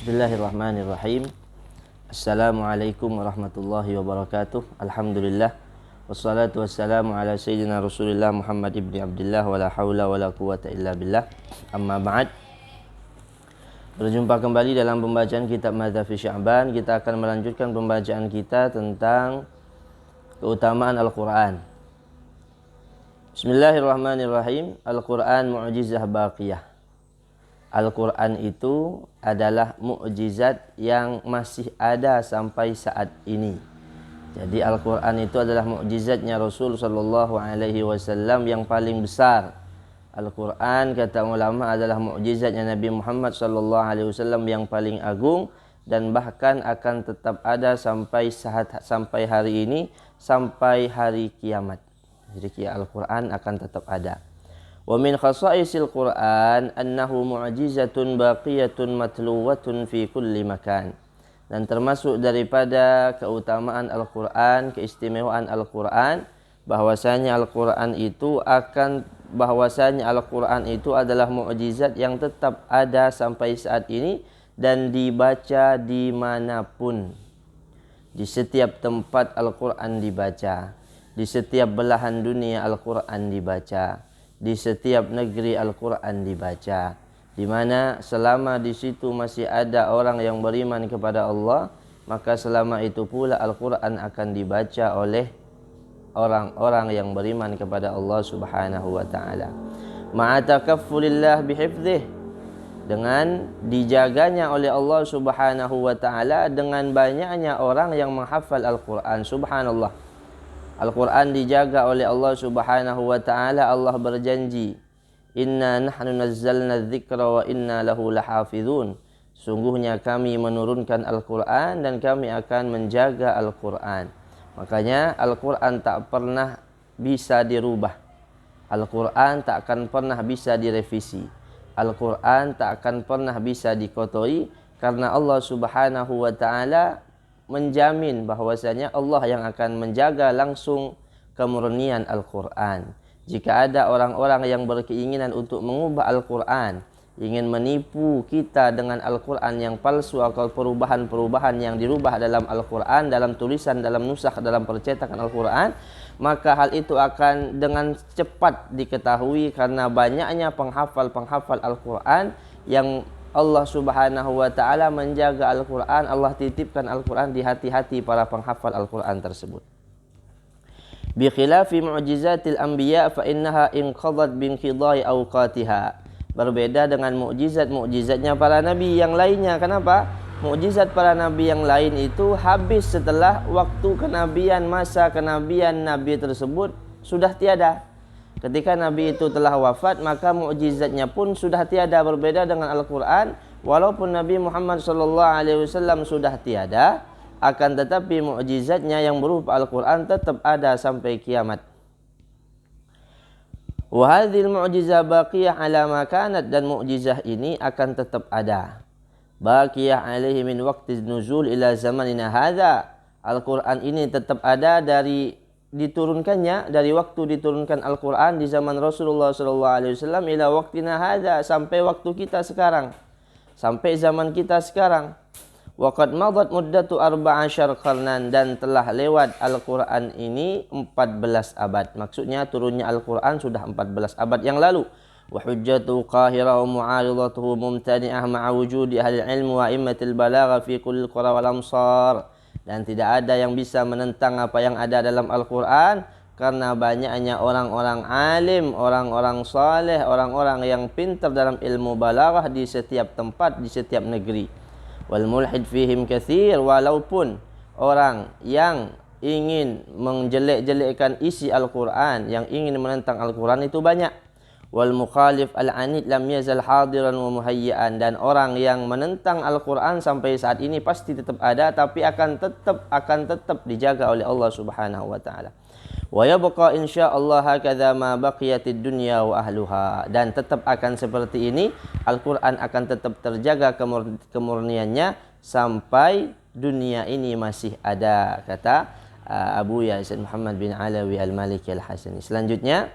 Bismillahirrahmanirrahim. Assalamualaikum warahmatullahi wabarakatuh. Alhamdulillah. Wassalatu wassalamu ala sayyidina Rasulillah Muhammad ibni Abdullah wa la hawla wa la quwata illa billah. Amma ba'd. Berjumpa kembali dalam pembacaan kitab Madza fi Sya'ban. Kita akan melanjutkan pembacaan kita tentang keutamaan Al-Quran. Bismillahirrahmanirrahim. Al-Quran mu'jizah baqiyah. Al-Quran itu adalah mukjizat yang masih ada sampai saat ini. Jadi Al-Quran itu adalah mukjizatnya Rasul sallallahu alaihi wasallam yang paling besar. Al-Quran kata ulama adalah mukjizatnya Nabi Muhammad sallallahu alaihi wasallam yang paling agung dan bahkan akan tetap ada sampai hari ini, sampai hari kiamat. Jadi Al-Quran akan tetap ada. Wa min khasa'isil Qur'an annahu mu'jizatun baqiyatun matluwatun fi kulli makan. Dan termasuk daripada keutamaan Al-Quran, keistimewaan Al-Quran, bahwasanya Al-Quran itu adalah mukjizat yang tetap ada sampai saat ini dan dibaca dimanapun. Di setiap tempat Al-Quran dibaca, di setiap belahan dunia Al-Quran dibaca, di setiap negeri Al-Quran dibaca, di mana selama di situ masih ada orang yang beriman kepada Allah, maka selama itu pula Al-Quran akan dibaca oleh orang-orang yang beriman kepada Allah Subhanahu wa taala. Ma'a takaffulillah bihifdzih, dengan dijaganya oleh Allah Subhanahu wa taala dengan banyaknya orang yang menghafal Al-Quran. Subhanallah. Al-Quran dijaga oleh Allah Subhanahu wa ta'ala. Allah berjanji, Inna nahnu nazzalna dzikra wa inna lahu lahafizun. Sungguhnya kami menurunkan Al-Quran dan kami akan menjaga Al-Quran. Makanya Al-Quran tak pernah bisa dirubah. Al-Quran tak akan pernah bisa direvisi. Al-Quran tak akan pernah bisa dikotori, karena Allah Subhanahu wa ta'ala menjamin bahwasanya Allah yang akan menjaga langsung kemurnian Al-Quran. Jika ada orang-orang yang berkeinginan untuk mengubah Al-Quran, ingin menipu kita dengan Al-Quran yang palsu atau perubahan-perubahan yang dirubah dalam Al-Quran, dalam tulisan, dalam nusakh, dalam percetakan Al-Quran, maka hal itu akan dengan cepat diketahui karena banyaknya penghafal-penghafal Al-Quran yang Allah Subhanahu wa ta'ala menjaga Al-Quran. Allah titipkan Al-Quran di hati-hati para penghafal Al-Quran tersebut. Bi khilafi mu'jizatil anbiya fa innaha inqadat binqidai awqatiha. Berbeda dengan mukjizat-mukjizatnya para nabi yang lainnya. Kenapa? Mukjizat para nabi yang lain itu habis setelah waktu kenabian, masa kenabian nabi tersebut sudah tiada. Ketika Nabi itu telah wafat, maka mukjizatnya pun sudah tiada. Berbeda dengan Al-Quran, walaupun Nabi Muhammad SAW sudah tiada, akan tetapi mukjizatnya yang berupa Al-Quran tetap ada sampai kiamat. Wa hadhil mu'jizah baqiyah ala ma kanat, dan mukjizah ini akan tetap ada. Baqiyah alaihi min waqti nuzul ila zamanina hadha. Al-Quran ini tetap ada dari diturunkannya, dari waktu diturunkan Al-Quran di zaman Rasulullah SAW ila waqtina hadha, sampai waktu kita sekarang, sampai zaman kita sekarang. Wa qad madat muddatu 14 qarnan, dan telah lewat Al-Quran ini 14 abad. Maksudnya turunnya Al-Quran sudah 14 abad yang lalu. Wa hujjatu qahira wa mu'aridatuhu mumtani'ah ma'a wujudi ahli ilmu wa immatil balagha fi kulli qura wal amsar. Dan tidak ada yang bisa menentang apa yang ada dalam Al-Quran, karena banyaknya orang-orang alim, orang-orang saleh, orang-orang yang pintar dalam ilmu balaghah di setiap tempat, di setiap negeri. Wal mulhid fihim katsir, walaupun orang yang ingin menjelek-jelekkan isi Al-Quran, yang ingin menentang Al-Quran itu banyak. Wal mukhalif al-anid lam yazal hadiran wa muhayyi'an, dan orang yang menentang Al-Quran sampai saat ini pasti tetap ada, tapi akan tetap dijaga oleh Allah Subhanahu wa taala. Wa yabqa insyaallah hakadha ma baqiyatid dunya wa ahluha, dan tetap akan seperti ini, Al-Quran akan tetap terjaga kemurniannya sampai dunia ini masih ada, kata Abu Yasin Muhammad bin Alawi Al-Maliki Al-Hasani. Selanjutnya,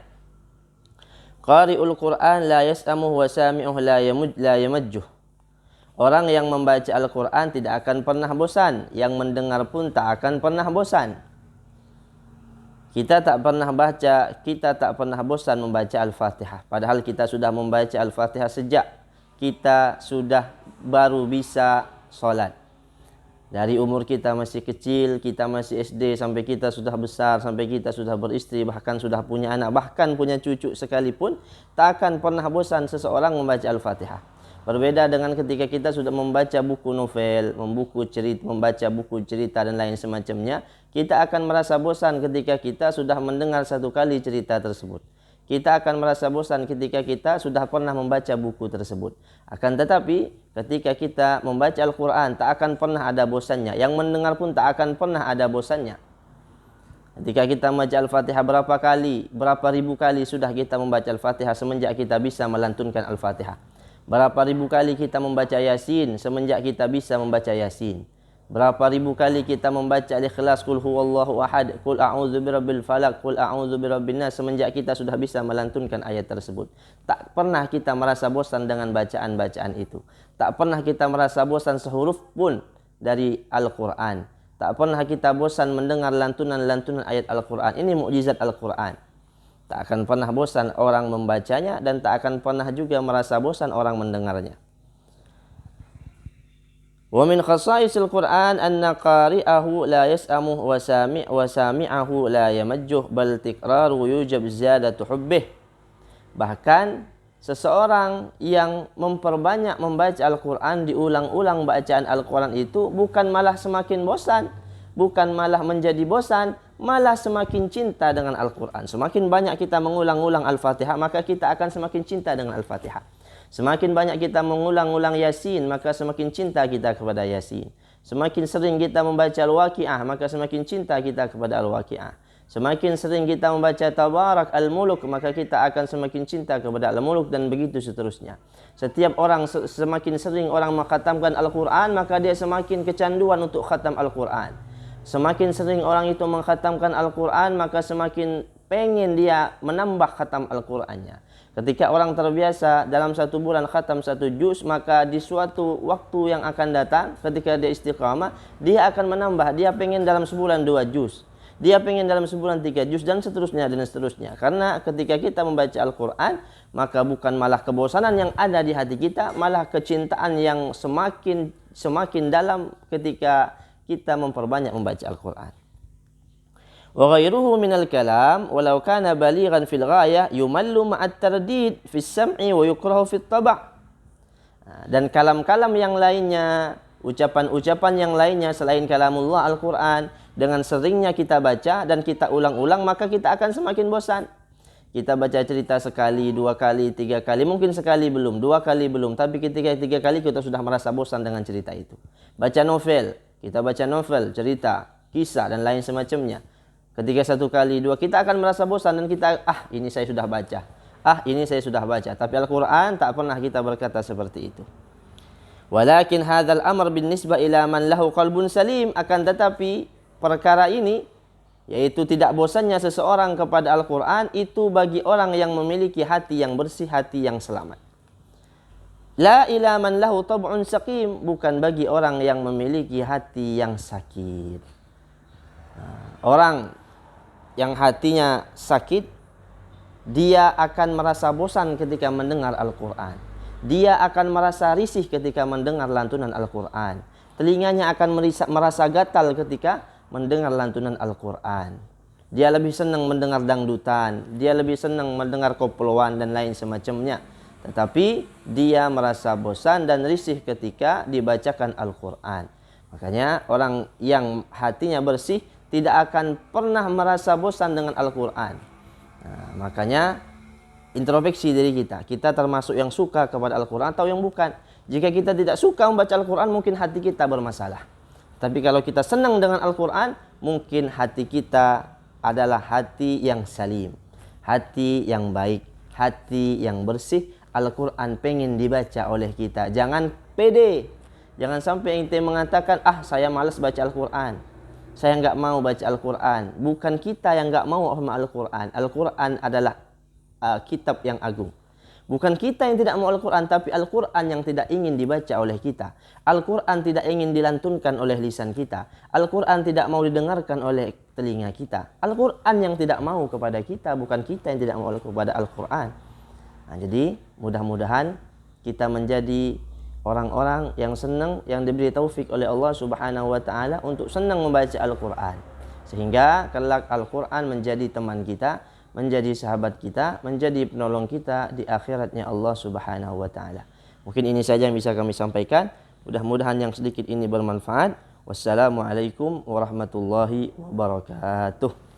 qari'ul Qur'an la yas'amuhu wa sami'uhu la yamujjuh. Orang yang membaca Al-Quran tidak akan pernah bosan. Yang mendengar pun tak akan pernah bosan. Kita tak pernah bosan membaca Al-Fatihah. Padahal kita sudah membaca Al-Fatihah sejak kita sudah baru bisa solat. Dari umur kita masih kecil, kita masih SD, sampai kita sudah besar, sampai kita sudah beristri, bahkan sudah punya anak, bahkan punya cucu sekalipun, tak akan pernah bosan seseorang membaca Al-Fatihah. Berbeda dengan ketika kita sudah membaca buku novel, membaca buku cerita dan lain semacamnya, kita akan merasa bosan ketika kita sudah mendengar satu kali cerita tersebut. Kita akan merasa bosan ketika kita sudah pernah membaca buku tersebut. Akan tetapi, ketika kita membaca Al-Quran, tak akan pernah ada bosannya. Yang mendengar pun tak akan pernah ada bosannya. Ketika kita membaca Al-Fatihah berapa ribu kali sudah kita membaca Al-Fatihah semenjak kita bisa melantunkan Al-Fatihah. Berapa ribu kali kita membaca Yasin semenjak kita bisa membaca Yasin. Berapa ribu kali kita membaca Al-Ikhlas, Qul huwallahu ahad, Qul a'udzu birabbil falaq, Qul a'udzu birabbin nas semenjak kita sudah bisa melantunkan ayat tersebut. Tak pernah kita merasa bosan dengan bacaan-bacaan itu. Tak pernah kita merasa bosan sehuruf pun dari Al-Quran. Tak pernah kita bosan mendengar lantunan-lantunan ayat Al-Quran. Ini mukjizat Al-Quran. Tak akan pernah bosan orang membacanya dan tak akan pernah juga merasa bosan orang mendengarnya. Wa min khasaisil Qur'an anna qari'ahu la yas'amuh wa sami'ahu la yamajjuh bal tikraru yujab ziyadatu hubbih. Bahkan seseorang yang memperbanyak membaca Al-Quran, diulang-ulang bacaan Al-Quran itu bukan malah semakin bosan, bukan malah menjadi bosan, malah semakin cinta dengan Al-Quran. Semakin banyak kita mengulang-ulang Al-Fatihah, maka kita akan semakin cinta dengan Al-Fatihah. Semakin banyak kita mengulang-ulang Yasin, maka semakin cinta kita kepada Yasin. Semakin sering kita membaca Al-Waqi'ah, maka semakin cinta kita kepada Al-Waqi'ah. Semakin sering kita membaca Tabarak Al-Muluk, maka kita akan semakin cinta kepada Al-Muluk, dan begitu seterusnya. Setiap orang, semakin sering orang mengkhatamkan Al-Quran, maka dia semakin kecanduan untuk khatam Al-Quran. Semakin sering orang itu mengkhatamkan Al-Quran, maka semakin pengen dia menambah khatam Al-Qurannya. Ketika orang terbiasa dalam satu bulan khatam satu juz, maka di suatu waktu yang akan datang, ketika dia istiqamah, dia akan menambah. Dia pengen dalam sebulan 2 juz. Dia pengen dalam sebulan 3 juz, dan seterusnya dan seterusnya. Karena ketika kita membaca Al-Quran, maka bukan malah kebosanan yang ada di hati kita, malah kecintaan yang semakin dalam ketika kita memperbanyak membaca Al-Quran. Wa ghairuhu minal kalam walau kana balighan fil ghayah yumallu ma'at tardid fis sam'i wa yukrahu fit taba'. Dan kalam-kalam yang lainnya, ucapan-ucapan yang lainnya selain kalamullah Al-Quran, dengan seringnya kita baca dan kita ulang-ulang, maka kita akan semakin bosan. Kita baca cerita sekali, 2 kali, 3 kali, mungkin sekali belum, 2 kali belum, tapi ketika 3 kali kita sudah merasa bosan dengan cerita itu. Baca novel, kita baca novel, cerita, kisah dan lain semacamnya. Ketika 1 kali, 2, kita akan merasa bosan dan kita, ini saya sudah baca. Ini saya sudah baca. Tapi Al-Quran tak pernah kita berkata seperti itu. Walakin hadzal amr bin nisbah ila man lahu qalbun salim. Akan tetapi perkara ini, yaitu tidak bosannya seseorang kepada Al-Quran, itu bagi orang yang memiliki hati yang bersih, hati yang selamat. La ila man lahu tab'un saqim. Bukan bagi orang yang memiliki hati yang sakit. Orang yang hatinya sakit, dia akan merasa bosan ketika mendengar Al-Quran. Dia akan merasa risih ketika mendengar lantunan Al-Quran. Telinganya akan merasa gatal ketika mendengar lantunan Al-Quran. Dia lebih senang mendengar dangdutan, dia lebih senang mendengar koploan dan lain semacamnya. Tetapi dia merasa bosan dan risih ketika dibacakan Al-Quran. Makanya orang yang hatinya bersih tidak akan pernah merasa bosan dengan Al-Quran. Makanya introspeksi diri kita. Kita termasuk yang suka kepada Al-Quran atau yang bukan. Jika kita tidak suka membaca Al-Quran, mungkin hati kita bermasalah. Tapi kalau kita senang dengan Al-Quran, mungkin hati kita adalah hati yang salim, hati yang baik, hati yang bersih. Al-Quran pengen dibaca oleh kita. Jangan pede. Jangan sampai ente mengatakan, saya malas baca Al-Quran, saya enggak mau baca Al-Quran. Bukan kita yang enggak mau sama Al-Quran. Al-Quran adalah kitab yang agung. Bukan kita yang tidak mau Al-Quran, tapi Al-Quran yang tidak ingin dibaca oleh kita. Al-Quran tidak ingin dilantunkan oleh lisan kita. Al-Quran tidak mau didengarkan oleh telinga kita. Al-Quran yang tidak mau kepada kita, bukan kita yang tidak mau kepada Al-Quran. Nah, jadi mudah-mudahan kita menjadi orang-orang yang senang, yang diberi taufik oleh Allah Subhanahu wa taala untuk senang membaca Al-Quran. Sehingga kelak Al-Quran menjadi teman kita, menjadi sahabat kita, menjadi penolong kita di akhiratnya Allah Subhanahu wa taala. Mungkin ini saja yang bisa kami sampaikan. Mudah-mudahan yang sedikit ini bermanfaat. Wassalamualaikum warahmatullahi wabarakatuh.